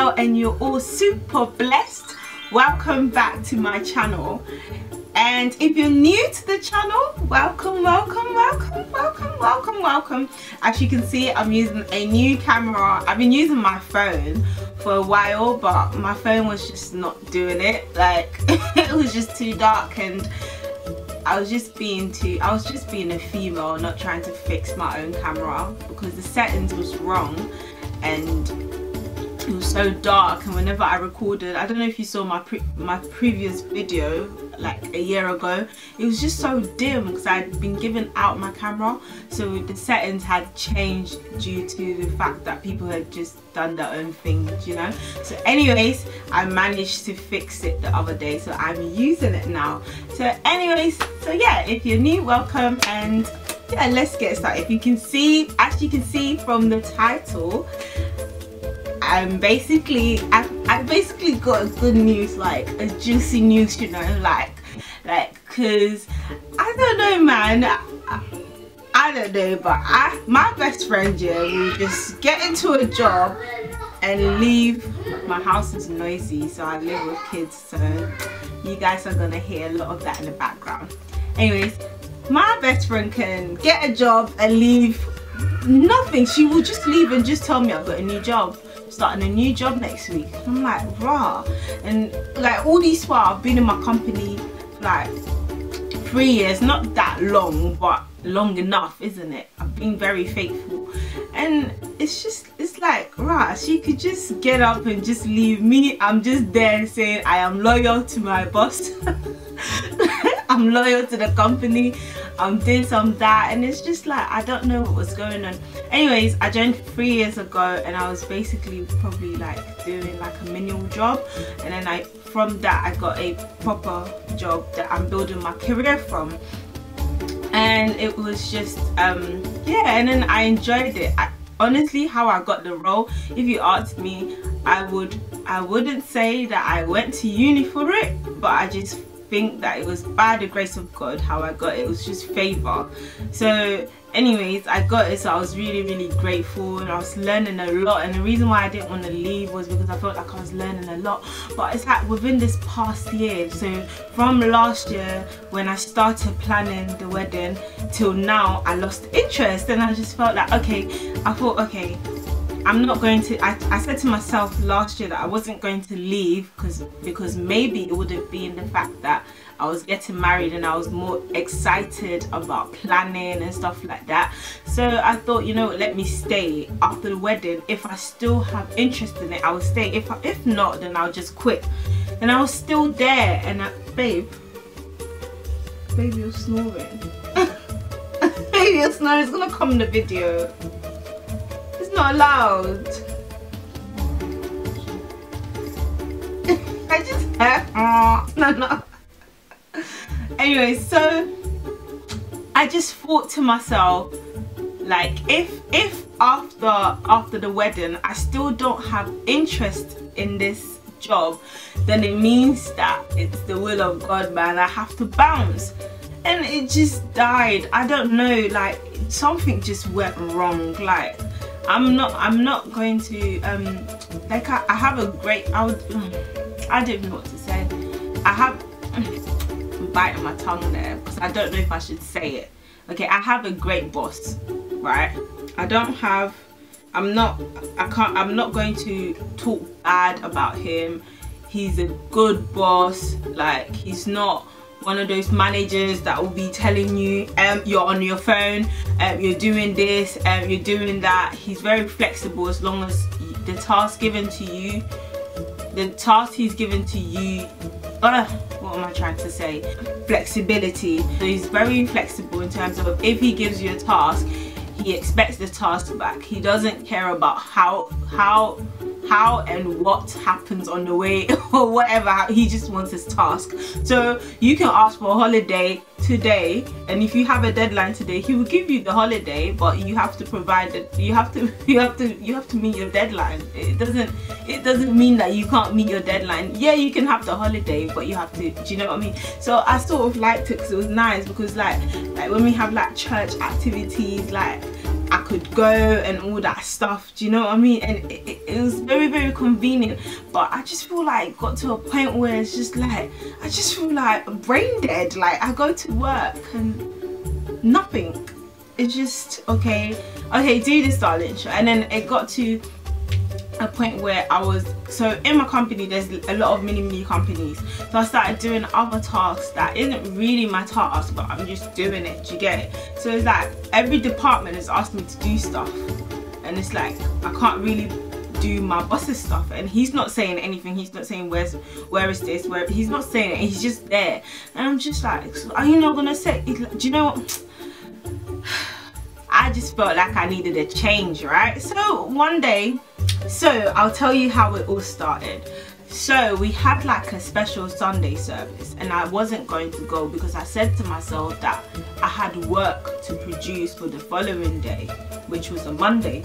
well and you're all super blessed. Welcome back to my channel. And if you're new to the channel, welcome. As you can see, I'm using a new camera. I've been using my phone for a while, but my phone was just not doing it. Like it was just too dark, and I was just being a female, not trying to fix my own camera because the settings was wrong and it was so dark. And whenever I recorded, I don't know if you saw my previous video like a year ago, it was just so dim because I'd been giving out my camera, so the settings had changed due to the fact that people had just done their own thing, you know. So anyways, I managed to fix it the other day, so I'm using it now. So anyways, so yeah, if you're new, welcome, and yeah, let's get started. If you can see, as you can see from the title, I basically got a good news, like a juicy news, you know, like cause I don't know, man, I don't know, but my best friend, yeah, will just get into a job and leave. My house is noisy, so I live with kids, so you guys are gonna hear a lot of that in the background. Anyways, my best friend can get a job and leave nothing. She will just leave and just tell me I've got a new job, starting a new job next week. I'm like, rah. And like all these while I've been in my company like 3 years, not that long, but long enough, isn't it? I've been very faithful, and it's like, rah, she could just get up and just leave me. I'm just there saying I am loyal to my boss. I'm loyal to the company, I'm doing some that, and it's just like I don't know what was going on. Anyways, I joined 3 years ago, and I was basically probably like doing like a menial job, and then from that I got a proper job that I'm building my career from, and it was just yeah, and then I enjoyed it. Honestly, how I got the role, if you asked me, I wouldn't say that I went to uni for it, but I just think that it was by the grace of God how I got it. It was just favor. So anyways, I got it, so I was really grateful, and I was learning a lot. And the reason why I didn't want to leave was because I felt like I was learning a lot. But it's like within this past year, so from last year when I started planning the wedding till now, I lost interest, and I just felt like, okay, I thought, okay, I'm not going to, I said to myself last year that I wasn't going to leave because maybe it would have been the fact that I was getting married and I was more excited about planning and stuff like that. So I thought, you know, let me stay after the wedding. If I still have interest in it, I will stay. If not, then I'll just quit. And I was still there, and babe, you're snoring. Baby, you're snoring. It's gonna come in the video. Not allowed. I just no. Anyway, so I just thought to myself, like, if after the wedding I still don't have interest in this job, then it means that it's the will of God, man. I have to bounce. And it just died. I don't know, like something just went wrong. Like I'm not going to like I have a great, I don't even know what to say. I'm biting my tongue there because I don't know if I should say it. Okay, I have a great boss, right? I'm not going to talk bad about him. He's a good boss. Like, he's not one of those managers that will be telling you you're on your phone, you're doing this, you're doing that. He's very flexible as long as the task given to you, the task he's given to you, what am I trying to say? Flexibility. So he's very flexible in terms of if he gives you a task, he expects the task back. He doesn't care about how and what happens on the way or whatever. He just wants his task. So you can ask for a holiday today, and if you have a deadline today, he will give you the holiday, but you have to provide it. You have to meet your deadline. It doesn't mean that you can't meet your deadline. Yeah, you can have the holiday, but you have to, do you know what I mean? So I sort of liked it because it was nice, because like when we have like church activities, like I could go and all that stuff, do you know what I mean? And it was very, very convenient. But I just feel like it got to a point where it's just like, I just feel like brain dead. Like I go to work and nothing. It's just, okay, do this, darling. And then it got to a point where I was, so in my company there's a lot of mini companies, so I started doing other tasks that isn't really my task, but I'm just doing it, do you get it? So it's like every department has asked me to do stuff, and it's like I can't really do my boss's stuff, and he's not saying anything. He's not saying where is this, where, he's not saying it, he's just there. And I'm just like, are you not gonna say, do you know what? I just felt like I needed a change, right? So one day, so I'll tell you how it all started. So we had like a special Sunday service, and I wasn't going to go because I said to myself that I had work to produce for the following day, which was a Monday.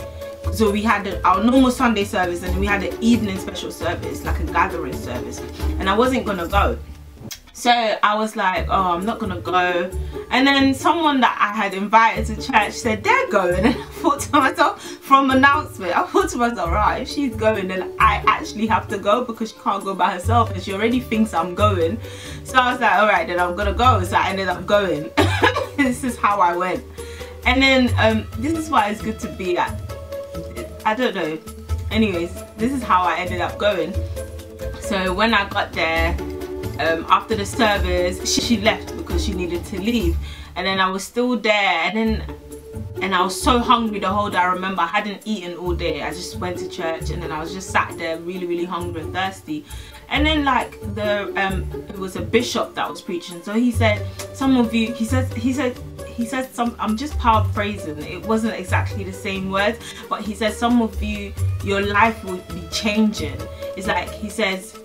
So we had our normal Sunday service, and we had an evening special service, like a gathering service, and I wasn't gonna go. So I was like, oh, I'm not gonna go. And then someone that I had invited to church said they're going, and I thought to myself, from announcement, I thought to myself, right, if she's going, then I actually have to go, because she can't go by herself and she already thinks I'm going. So I was like, all right, then I'm gonna go. So I ended up going. This is how I went. And then this is why it's good to be at, I don't know, anyways, this is how I ended up going. So when I got there, after the service, she left because she needed to leave, and then I was still there, and I was so hungry the whole day. I remember I hadn't eaten all day. I just went to church, and then I was just sat there really hungry and thirsty. And then like it was a bishop that was preaching, so he said, some of you, he said some, I'm just paraphrasing, it wasn't exactly the same words, but he said some of you, your life will be changing. It's like, he says,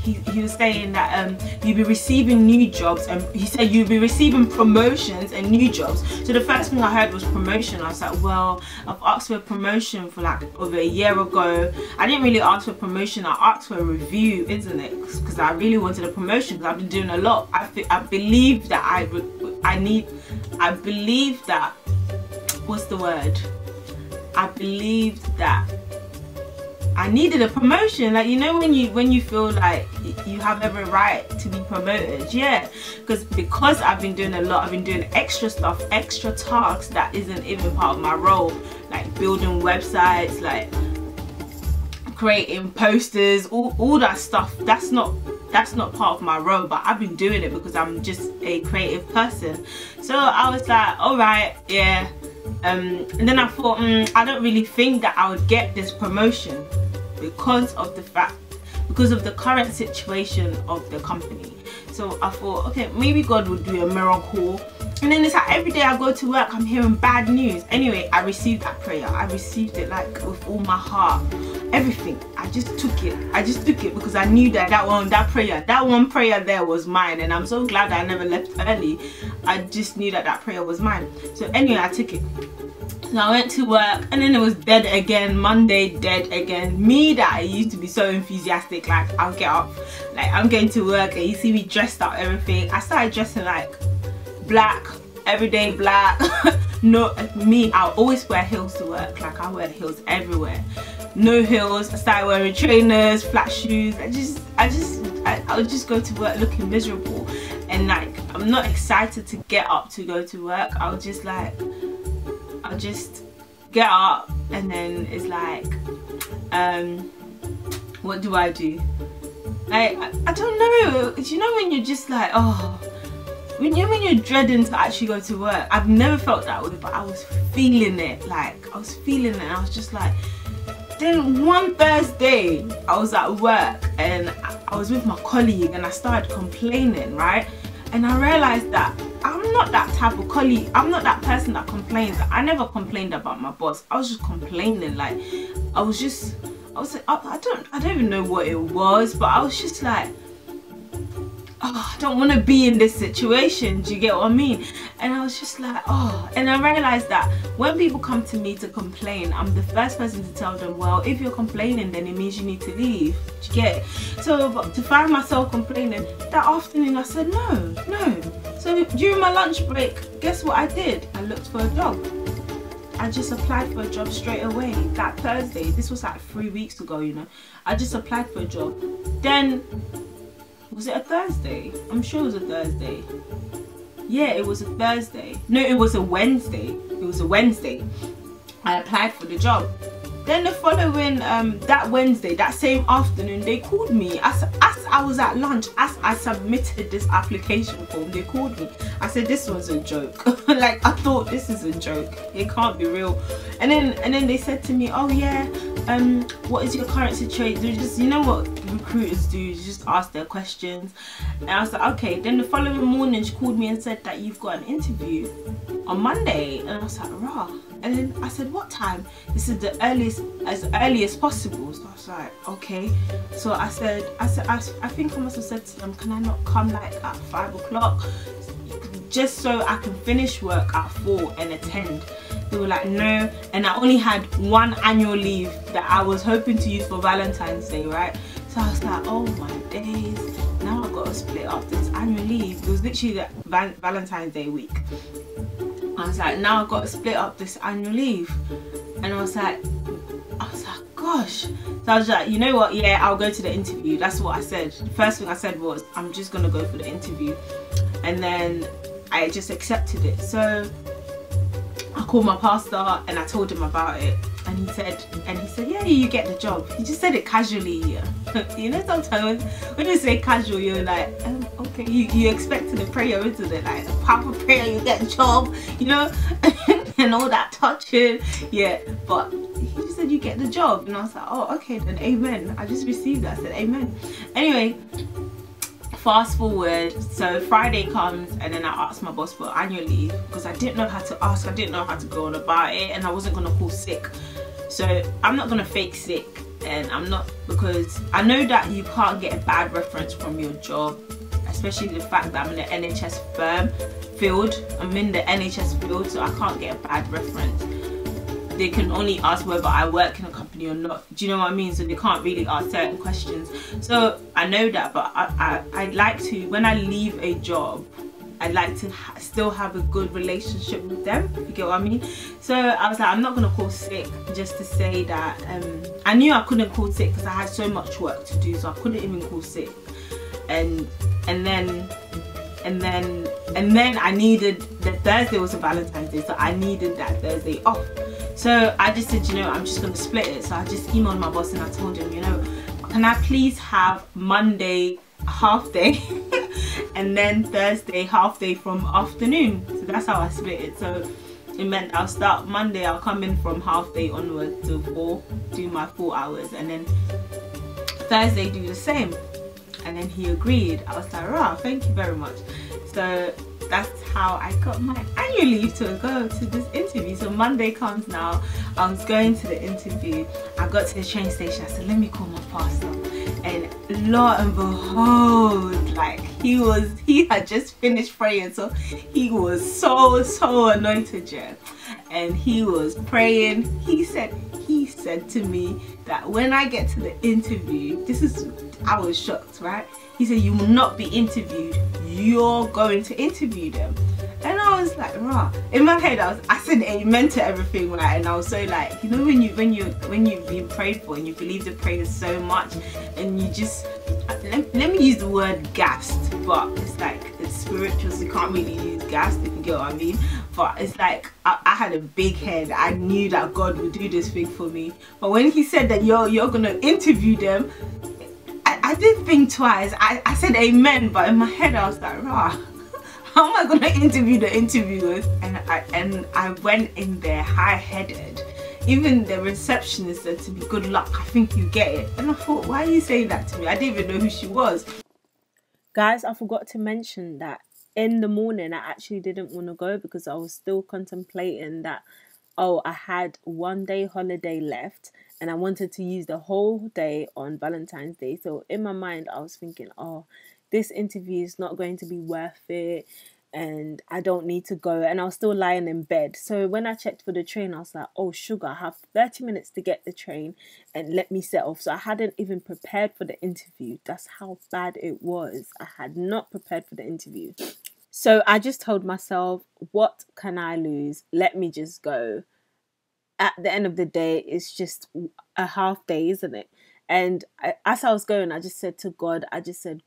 he was saying that you'll be receiving new jobs, and he said you'll be receiving promotions and new jobs. So the first thing I heard was promotion. I was like, well, I've asked for a promotion for like over a year ago. I didn't really ask for promotion, I asked for a review, isn't it? Because I really wanted a promotion, because I've been doing a lot. I believe that I believe that, what's the word? I believed that I needed a promotion. Like, you know, when you feel like you have every right to be promoted, yeah, because I've been doing a lot. I've been doing extra stuff, extra tasks that isn't even part of my role, like building websites, like creating posters, all that stuff. That's not part of my role, but I've been doing it because I'm just a creative person. So I was like, all right, yeah. And then I thought, I don't really think that I would get this promotion because of the current situation of the company. So I thought, okay, maybe God would do a miracle. And then it's like every day I go to work, I'm hearing bad news. Anyway, I received that prayer. I received it like with all my heart, everything. I just took it because I knew that that one prayer there was mine. And I'm so glad I never left early. I just knew that prayer was mine. So anyway, I took it. So I went to work, and then it was dead again. Monday, dead again. Me that I used to be so enthusiastic, like I'll get up, like I'm going to work, and you see me dressed up, everything. I started dressing like black, everyday black. No, me, I'll always wear heels to work. Like I wear heels everywhere. No heels. I started wearing trainers, flat shoes. I would just go to work looking miserable, and like I'm not excited to get up to go to work. I'll just get up, and then it's like, what do I do? Like, I don't know. Do you know when you're just like, oh, when you're dreading to actually go to work? I've never felt that way, but I was feeling it. Like, I was feeling it, and I was just like, then one Thursday, I was at work, and I was with my colleague, and I started complaining, right? And I realized that I'm not that type of colleague. I'm not that person that complains. I never complained about my boss. I was just complaining. Like, I was like, I don't even know what it was, but I was just like, oh, I don't want to be in this situation. Do you get what I mean? And I was just like, oh. And I realized that when people come to me to complain, I'm the first person to tell them, well, if you're complaining, then it means you need to leave. Do you get it? So to find myself complaining, that afternoon I said, no. So during my lunch break, guess what I did? I looked for a job. I just applied for a job straight away that Thursday. This was like 3 weeks ago, you know. I just applied for a job. Then, was it a Thursday? I'm sure it was a Thursday. Yeah, it was a Thursday. No, it was a Wednesday. It was a Wednesday. I applied for the job. Then the following, that Wednesday, that same afternoon, they called me. As I was at lunch, as I submitted this application form, they called me. I said, this was a joke. Like, I thought, this is a joke. It can't be real. And then they said to me, oh yeah, what is your current situation? They just, you know what recruiters do, you just ask their questions. And I was like, okay. Then the following morning, she called me and said that you've got an interview on Monday. And I was like, rah. And then I said, what time? This is the earliest, as early as possible. So I was like, okay. So I said, I think I must have said to them, can I not come like at 5 o'clock? Just so I can finish work at 4 and attend. They were like, no. And I only had 1 annual leave that I was hoping to use for Valentine's Day, right? So I was like, oh my days. Now I've got to split up this annual leave. It was literally the Valentine's Day week. I was like, now I've got to split up this annual leave. And I was like, gosh. So I was like, you know what, yeah, I'll go to the interview. That's what I said. The first thing I said was, I'm just gonna go for the interview. And then I just accepted it. So I called my pastor and I told him about it. And he said, yeah, you get the job. He just said it casually. You know, sometimes when you say casual, you're like, okay, you expected a prayer, isn't it? Like, a proper prayer, you get a job, you know, and all that touching. Yeah, but he just said you get the job. And I was like, oh, okay, then amen. I just received that. I said, amen. Anyway, fast forward, so Friday comes and then I asked my boss for annual leave because I didn't know how to ask, I didn't know how to go on about it, and I wasn't going to call sick. So I'm not going to fake sick, and I'm not, because I know that you can't get a bad reference from your job, especially the fact that I'm in the NHS field. I'm in the NHS field, so I can't get a bad reference. They can only ask whether I work in a company or not. Do you know what I mean? So they can't really ask certain questions. So I know that, but I'd like to, when I leave a job, I'd like to still have a good relationship with them, if you get what I mean. So I was like, I'm not going to call sick just to say that. I knew I couldn't call sick because I had so much work to do, so I couldn't even call sick. And then I needed, the Thursday was a Valentine's Day, so I needed that Thursday off. So I just said, you know, I'm just going to split it. So I just emailed my boss and I told him, you know, can I please have Monday half day and then Thursday half day from afternoon? So that's how I split it. So it meant I'll start Monday, I'll come in from half day onwards to 4, do my 4 hours, and then Thursday do the same. And then he agreed. I was like, rah, thank you very much. So that's how I got my annual leave to go to this interview. So Monday comes now, I was going to the interview. I got to the train station, I said, let me call my pastor. And lo and behold, like, he had just finished praying, so he was so anointed, yeah. And he was praying. He said to me that when I get to the interview, I was shocked, right? He said, you will not be interviewed, you're going to interview them. And I was like, rah. In my head, I said amen to everything, right? And I was so like, you know, when you've been prayed for and you believe the prayer so much, and you just, let me use the word gassed, but it's like, it's spiritual, so you can't really use gassed, if you get what I mean. But it's like, I had a big head. I knew that God would do this thing for me. But when he said that you're gonna interview them, I did think twice. I said amen, but in my head I was like, rah, how am I gonna interview the interviewers? And I went in there high-headed. Even the receptionist said to me, good luck, I think you get it. And I thought, why are you saying that to me? I didn't even know who she was. Guys, I forgot to mention that in the morning I actually didn't want to go because I was still contemplating that, oh, I had 1 day holiday left and I wanted to use the whole day on Valentine's Day. So in my mind I was thinking, oh, this interview is not going to be worth it and I don't need to go. And I was still lying in bed. So when I checked for the train, I was like, oh sugar, I have 30 minutes to get the train and let me set off. So I hadn't even prepared for the interview. That's how bad it was. I had not prepared for the interview. So I just told myself, what can I lose? Let me just go. at the end of the day, it's just a half day, isn't it? And as I was going, I just said to God,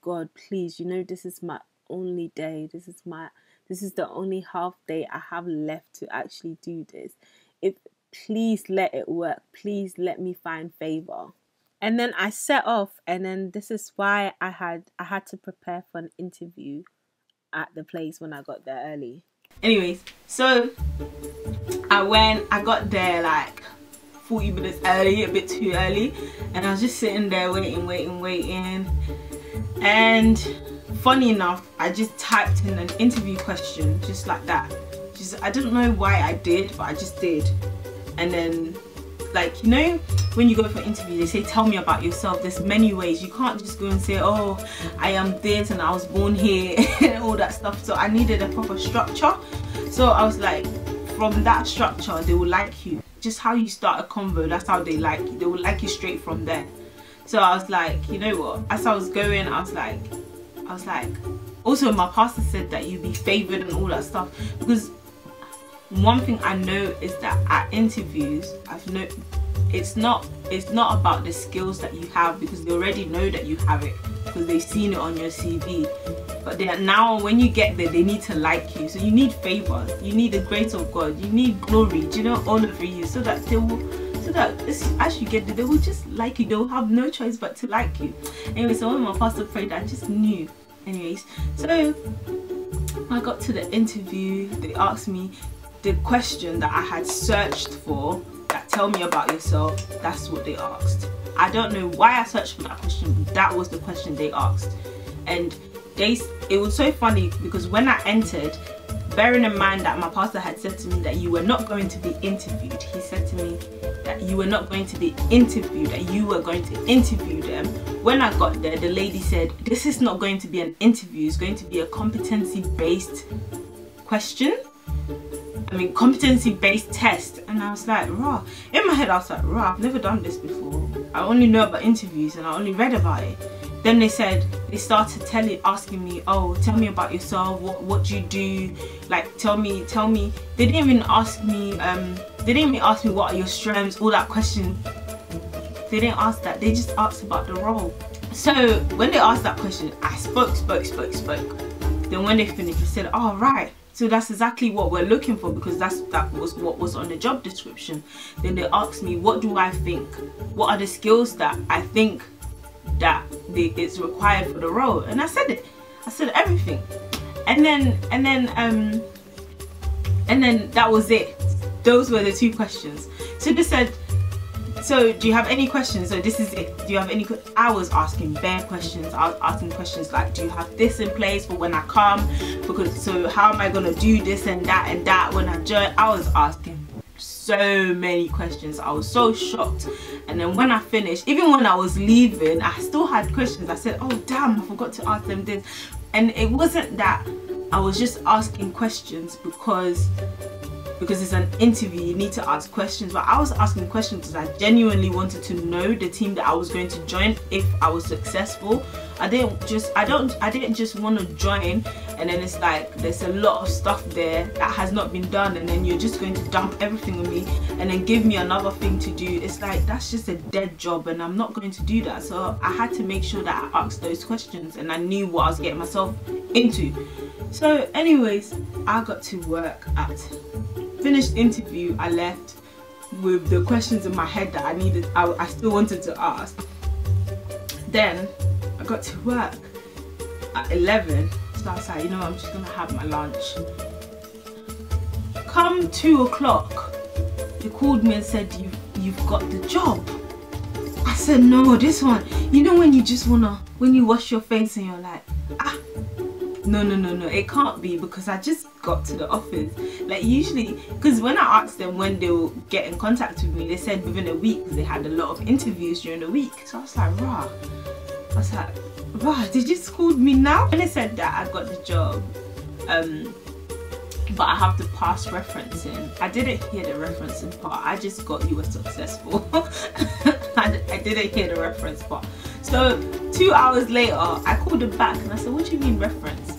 God, please, this is my only day. This is the only half day I have left to actually do this. Please let it work. Please let me find favor. And then I set off, and then this is why I had to prepare for an interview at the place when I got there early. Anyways, so I got there like 40 minutes early, a bit too early, and I was just sitting there waiting. And funny enough, I just typed in an interview question just like that. I don't know why I did, but I just did. And then, like, when you go for an interview, they say, tell me about yourself. There's many ways. You can't just go and say, oh, I am this and I was born here and all that stuff. So I needed a proper structure. So I was like, from that structure, they will like you. Just how you start a convo, that's how they like you. They will like you straight from there. So I was like, you know what? As I was going, I was like, also my pastor said that you'd be favored and all that stuff, because one thing I know is that at interviews, it's not about the skills that you have, because they already know that you have it because they've seen it on your CV. But now when you get there, they need to like you. So you need favor, you need the grace of God, you need glory, all over you, so that as you get there, they will just like you. They will have no choice but to like you. Anyway, so when my pastor prayed, I just knew. Anyways, so I got to the interview. They asked me the question that I had searched for, that tell me about yourself. That's what they asked. I don't know why I searched for that question, but that was the question they asked. And it was so funny, because when I entered, bearing in mind that my pastor had said to me that you were not going to be interviewed, he said to me that you were not going to be interviewed, that you were going to interview them. When I got there, the lady said, this is not going to be an interview, it's going to be a competency-based question. Competency-based test. And I was like, rah. In my head, I was like, rah, I've never done this before. I only know about interviews and I only read about it. Then they started asking me, oh, tell me about yourself. What do you do? Like, tell me. They didn't even ask me. What are your strengths. All that question. They didn't ask that. They just asked about the role. So when they asked that question, I spoke. Then when they finished, they said, oh, right. So that's exactly what we're looking for, because that was what was on the job description. Then they asked me, what do I think? What are the skills that I think that it's required for the role? And I said it. I said everything. And then that was it. Those were the two questions. So they said, so do you have any questions? So this is it. Do you have any? I was asking bare questions. I was asking questions like, do you have this in place for when I come? So how am I gonna do this and that when I join? I was asking so many questions. I was so shocked. And then when I finished, even when I was leaving, I still had questions. I said, oh damn, I forgot to ask them this. And it wasn't that I was just asking questions because it's an interview, you need to ask questions, but I was asking questions because I genuinely wanted to know the team that I was going to join if I was successful. I didn't just want to join and then it's like there's a lot of stuff there that has not been done, and then you're just going to dump everything on me and then give me another thing to do. It's like, that's just a dead job and I'm not going to do that. So I had to make sure that I asked those questions and I knew what I was getting myself into. So anyways, I got to work at finished interview. I left with the questions in my head that I still wanted to ask. Then I got to work at 11, so I was like, you know, I'm just gonna have my lunch. Come 2 o'clock, they called me and said, you've got the job. I said, no, this one, you know, when you wash your face and you're like, no, it can't be, because I just got to the office. Like, usually, because when I asked them when they will get in contact with me, they said within a week, because they had a lot of interviews during the week. So I was like, rah. They just called me now? And they said that I got the job, but I have to pass referencing. I didn't hear the referencing part. I just got you were successful. I didn't hear the reference part. So 2 hours later, I called them back and I said, what do you mean reference?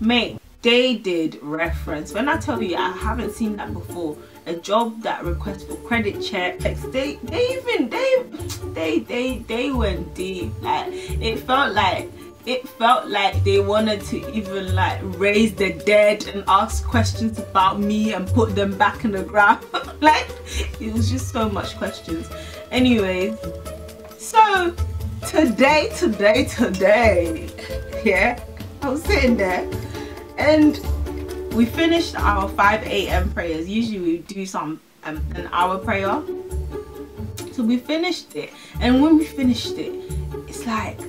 Mate, they did reference. When I tell you, I haven't seen that before. a job that requests for credit checks. They went deep. Like, it felt like they wanted to even like raise the dead and ask questions about me and put them back in the ground. Like, it was just so much questions. Anyways, so today, yeah, I was sitting there and we finished our 5 AM prayers. Usually we do an hour prayer. So we finished it, and when we finished it, it's like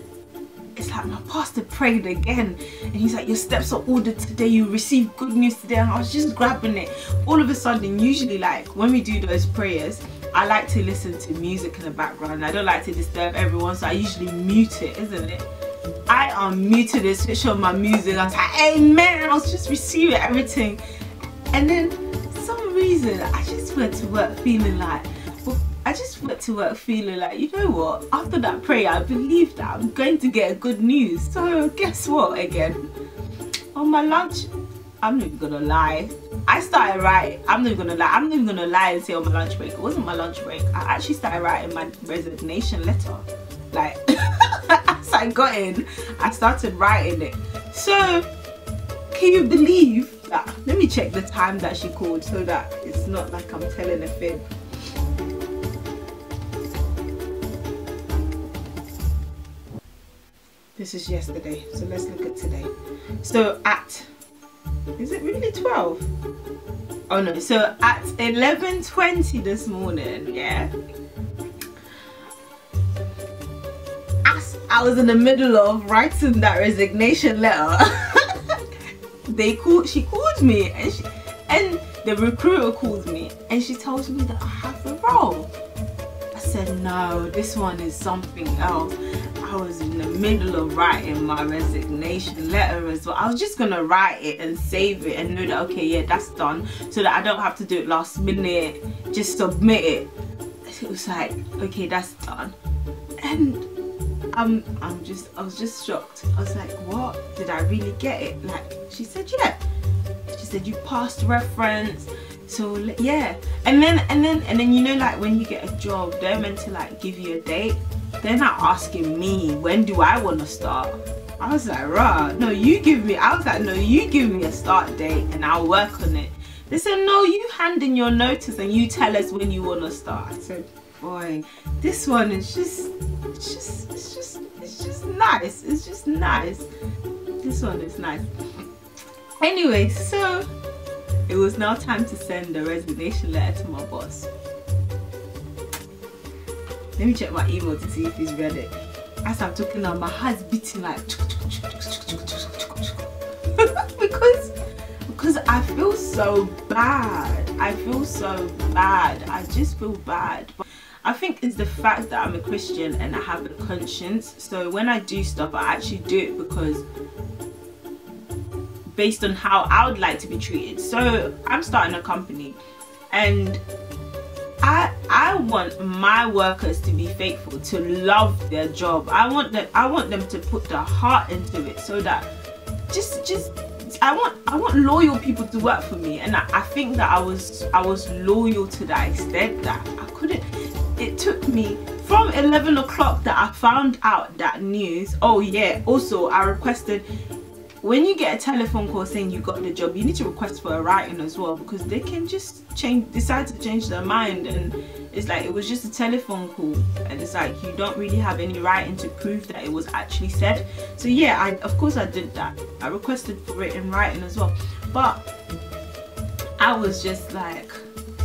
my pastor prayed again, and he's like, your steps are ordered today, you received good news today. And I was just grabbing it. All of a sudden, usually like when we do those prayers, I like to listen to music in the background. I don't like to disturb everyone, so I usually mute it, isn't it? I unmuted it, switched on my music. I was like, amen. I was just receiving everything. And then for some reason, I just went to work feeling like, you know what? After that prayer, I believe that I'm going to get good news. So guess what again? On my lunch, I'm not even gonna lie, I started writing. I'm not even gonna lie and say on my lunch break. It wasn't my lunch break. I actually started writing my resignation letter. Like, as I got in, I started writing it. So, can you believe that? Let me check the time that she called so that it's not like I'm telling a fib. This is yesterday, so let's look at today. So at, is it really 12? Oh no, so at 11:20 this morning, yeah, as I was in the middle of writing that resignation letter, she called me, and the recruiter called me, and she told me that I have the role. I said, no, this one is something else. I was in the middle of writing my resignation letter as well. I was just gonna write it and save it and know that, okay, yeah, that's done, so that I don't have to do it last minute, just submit it. It was like, okay, that's done. And I was just shocked. I was like, what? Did I really get it? Like, she said, yeah. She said, you passed reference. So yeah, and then you know, like when you get a job, they're meant to like give you a date. They're not asking me when do I want to start. I was like, rah, no, you give me. I was like, no, you give me a start date and I'll work on it. They said, no, you hand in your notice and you tell us when you want to start. I said, boy, this one is just nice. It's just nice. This one is nice. Anyway, so it was now time to send the resignation letter to my boss. Let me check my email to see if he's read it. As I'm talking now, my heart's beating like because I feel so bad. I just feel bad. But I think it's the fact that I'm a Christian and I have a conscience. So when I do stuff, I actually do it because based on how I would like to be treated. So I'm starting a company, and I want my workers to be faithful, to love their job. I want them to put their heart into it, so that I want loyal people to work for me. And I think that I was loyal to that extent that I couldn't. It took me from 11 o'clock that I found out that news. Oh yeah, also I requested, when you get a telephone call saying you got the job, you need to request for a writing as well, because they can just decide to change their mind. And it's like, it was just a telephone call, and it's like you don't really have any writing to prove that it was actually said. So yeah, of course I did that. I requested for it in writing as well. But I was just like,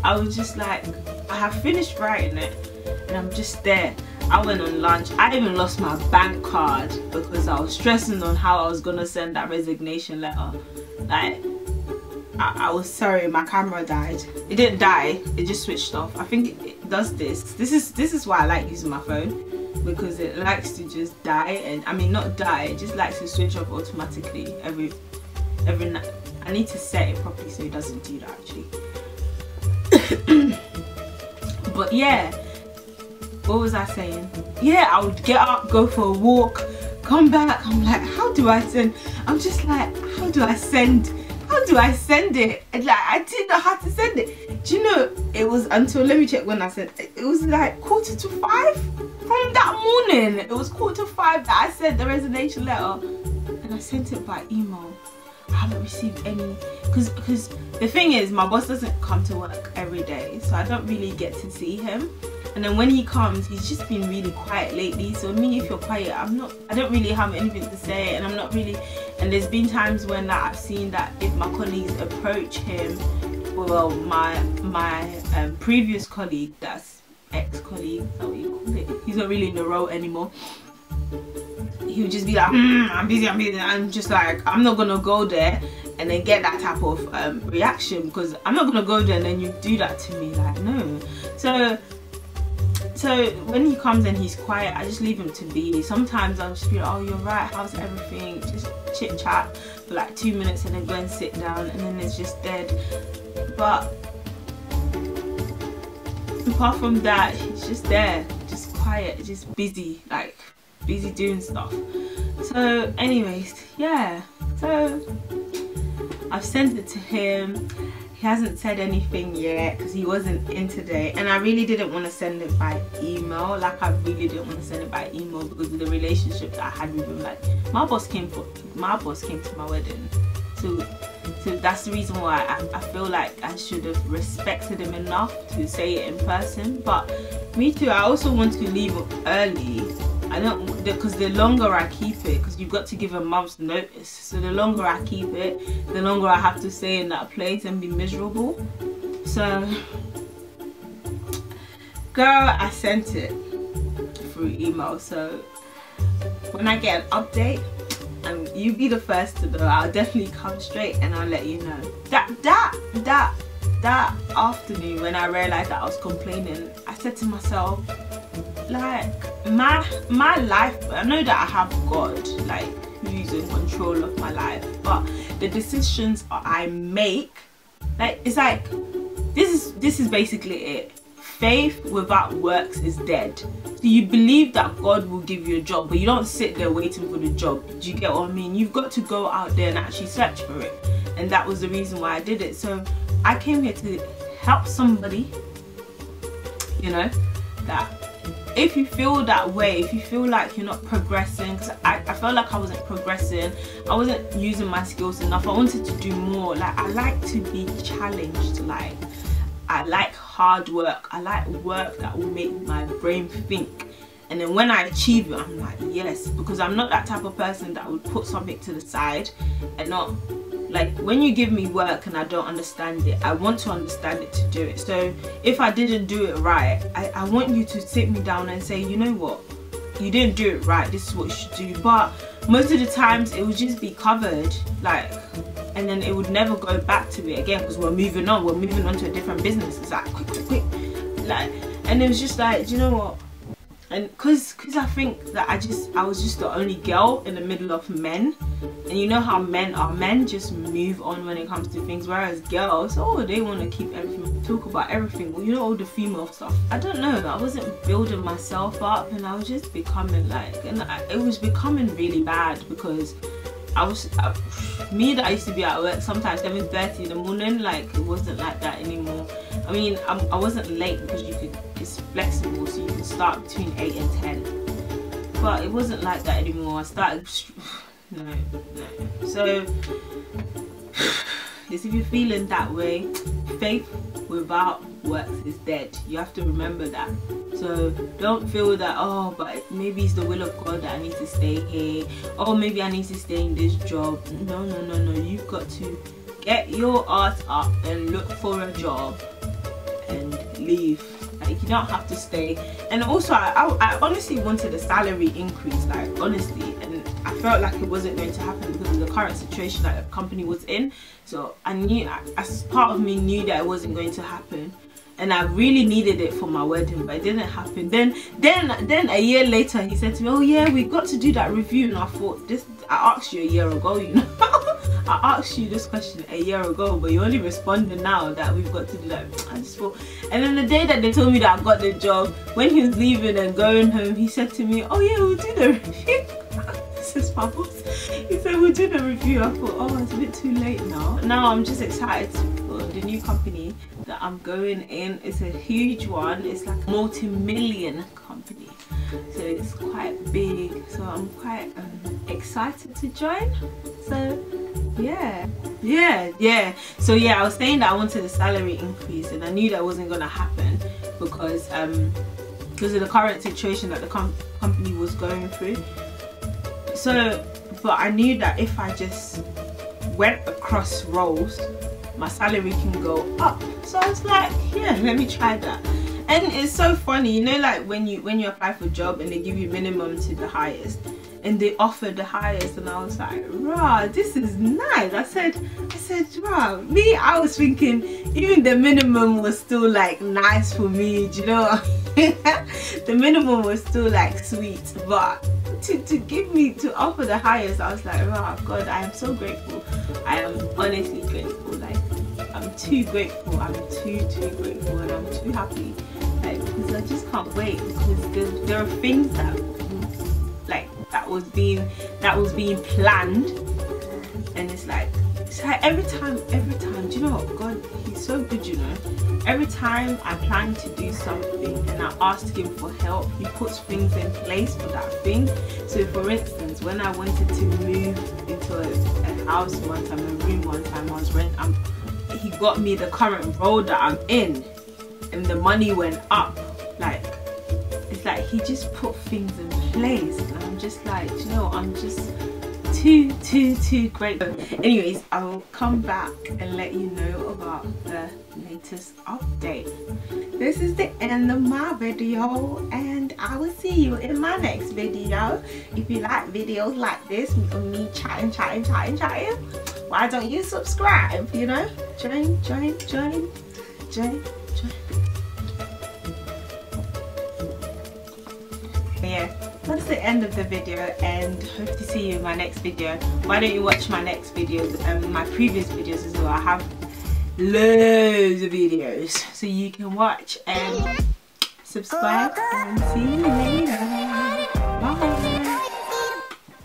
I have finished writing it and I'm just there. I went on lunch. I even lost my bank card because I was stressing on how I was gonna send that resignation letter. Like, I was sorry, my camera died. It didn't die, it just switched off. I think it does this. This is why I like using my phone, because it likes to just die, and I mean not die, it just likes to switch off automatically every night. I need to set it properly so it doesn't do that actually. But yeah, what was I saying? Yeah, I would get up, go for a walk, come back. I'm like, how do I send? I'm just like, how do I send how do I send it? And like, I didn't know how to send it. Do you know, it was until, let me check when I sent it. It was like 4:45 from that morning. It was 4:45 that I sent the resignation letter. And I sent it by email. I haven't received any, because the thing is, my boss doesn't come to work every day, so I don't really get to see him. And then when he comes, he's just been really quiet lately. So me, if you're quiet, I don't really have anything to say, and I'm not really. And there's been times when like, I've seen that if my colleagues approach him, well, my previous colleague, that's ex-colleague, that's what you call it. He's not really in the role anymore. He would just be like, I'm busy. I'm just like, I'm not gonna go there and then get that type of reaction, because I'm not gonna go there and then you do that to me. Like, no. So when he comes and he's quiet, I just leave him to be. Sometimes I'll just be like, oh, you're right, how's everything? Just chit chat for like 2 minutes and then go and sit down, and then it's just dead. But apart from that, he's just there, just quiet, just busy, like busy doing stuff. So anyways, yeah, so I've sent it to him. He hasn't said anything yet because he wasn't in today, and I really didn't want to send it by email. Like, I really didn't want to send it by email because of the relationship that I had with him. Like, my boss came to my wedding, so that's the reason why I feel like I should have respected him enough to say it in person. But me too, I also want to leave early. I don't, because the longer I keep it, because you've got to give a month's notice, so the longer I keep it, the longer I have to stay in that place and be miserable. So, girl, I sent it through email, so when I get an update, and you be the first to know, I'll definitely come straight and I'll let you know. That afternoon, when I realized that I was complaining, I said to myself, like, my life, I know that I have God, like, who's in control of my life, but the decisions I make, like, it's like, this is basically it. Faith without works is dead. So you believe that God will give you a job, but you don't sit there waiting for the job. Do you get what I mean? You've got to go out there and actually search for it, and that was the reason why I did it. So I came here to help somebody, you know, that if you feel that way, if you feel like you're not progressing, because I felt like I wasn't progressing, I wasn't using my skills enough, I wanted to do more. Like, I like to be challenged, like, I like hard work, I like work that will make my brain think. And then when I achieve it, I'm like, yes, because I'm not that type of person that would put something to the side and not, like, when you give me work and I don't understand it, I want to understand it to do it. So if I didn't do it right, I want you to sit me down and say, you know what, you didn't do it right, this is what you should do. But most of the times it would just be covered, like, and then it would never go back to it again, because we're moving on to a different business. It's like, quick, like, and it was just like, do you know what? And because I think that I was just the only girl in the middle of men, and you know how men are, men just move on when it comes to things, whereas girls, oh, they want to keep everything, talk about everything, well, you know, all the female stuff. I don't know, I wasn't building myself up, and I was just becoming like, and it was becoming really bad, because me that I used to be at work sometimes 7:30 in the morning, like, it wasn't like that anymore. I mean, I wasn't late because it's flexible, so you can start between 8 and 10. But it wasn't like that anymore. I started, no. So, if you're feeling that way, faith without works is dead. You have to remember that. So don't feel that, oh, but maybe it's the will of God that I need to stay here, or maybe I need to stay in this job. No, you've got to get your ass up and look for a job and leave. Like, you don't have to stay. And also I honestly wanted a salary increase, like, honestly, and I felt like it wasn't going to happen because of the current situation that the company was in. So I knew, as part of me knew that it wasn't going to happen, and I really needed it for my wedding, but it didn't happen. Then a year later he said to me, oh yeah, we got to do that review, and I thought, I asked you a year ago, you know. I asked you this question a year ago, but you're only responding now that we've got to do that. I just thought, and then the day that they told me that I got the job, when he was leaving and going home, he said to me, oh yeah, we'll do the review. says, my boss, he said, we're doing a review. I thought, oh, it's a bit too late now. Now I'm just excited for the new company that I'm going in. It's a huge one. It's like a multi-million company. So it's quite big. So I'm quite excited to join. So yeah. So yeah, I was saying that I wanted a salary increase, and I knew that wasn't going to happen because of the current situation that the company was going through. So, but I knew that if I just went across roles, my salary can go up. So I was like, yeah, let me try that. And it's so funny, you know, like when you apply for a job and they give you minimum to the highest, and they offered the highest, and I was like, rah, this is nice. I said, rah, I was thinking even the minimum was still like nice for me, do you know? The minimum was still like sweet, but to offer the highest, I was like, rah, God, I am so grateful. I am honestly grateful. Like, I'm too grateful. I'm too grateful, and I'm too happy. Like, because I just can't wait, because there are things that was being planned, and it's like every time, do you know what, God, he's so good, you know. Every time I plan to do something and I ask him for help, he puts things in place for that thing. So for instance, when I wanted to move into a house one time, a room one time, he got me the current role that I'm in, and the money went up. Like, it's like he just put things in place, and I'm just like, you know, I'm just too grateful. Anyways, I will come back and let you know about the latest update. This is the end of my video, and I will see you in my next video. If you like videos like this of me chatting, why don't you subscribe? You know, join. Yeah, that's the end of the video, and hope to see you in my next video. Why don't you watch my next videos and my previous videos as well? I have loads of videos, so you can watch and subscribe, and see you later.